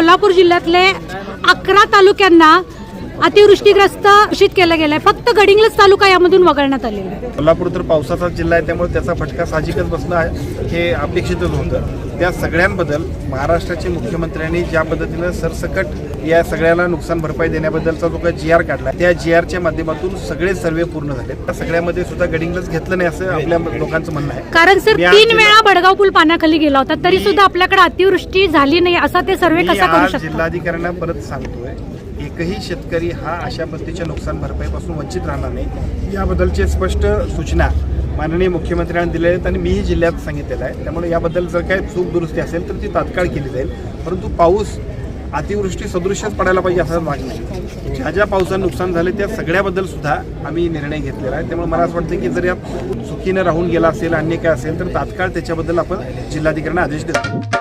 सोलापूर जिल्ह्यातले 11 तालुक्यांना अतिवृष्टीग्रस्त घोषित केलं गेलंय. फक्त गडिंग्लज तालुका यामधून वगळण्यात आलेला आहे. सोलापूर तर पावसाचा जिल्हा आहे, त्यामुळे त्याचा फटका साहजिकच बसणं आहे हे अपेक्षितच होतं. त्या सगळ्यांबद्दल महाराष्ट्राचे मुख्यमंत्र्यांनी ज्या पद्धतीनं सरसकट या सगळ्याला नुकसान भरपाई देण्याबद्दलचा जो काही GR काढला, त्या GRच्या माध्यमातून सगळे सर्वे पूर्ण झाले. त्या सगळ्यामध्ये सुद्धा गडिंग्लज घेतलं नाही असं आपल्या लोकांचं म्हणणं आहे. कारण सर 3 वेळा बडगाव पूल पाण्याखाली गेला होता, तरी सुद्धा आपल्याकडे अतिवृष्टी झाली नाही असा ते सर्वे कसा करू शकतात? जिल्हाधिकाऱ्यांना परत सांगतोय, एकही शेतकरी हा अशा पद्धतीच्या नुकसान भरपाईपासून वंचित राहणार नाही याबद्दलची स्पष्ट सूचना माननीय मुख्यमंत्र्यांनी दिल्या आहेत आणि मीही जिल्ह्यात सांगितलेलं आहे. त्यामुळे याबद्दल जर काही चूक दुरुस्ती असेल तर ती तात्काळ केली जाईल. परंतु पाऊस अतिवृष्टी सदृश्यच पडायला पाहिजे असं मागणं नाही. ज्या ज्या पावसानं नुकसान झाले त्या सगळ्याबद्दल सुद्धा आम्ही निर्णय घेतलेला आहे. त्यामुळे मला असं वाटतं की जर यात चुकीनं राहून गेला असेल, अन्य काय असेल तर तात्काळ त्याच्याबद्दल आपण जिल्हाधिकाऱ्यांना आदेश देतो.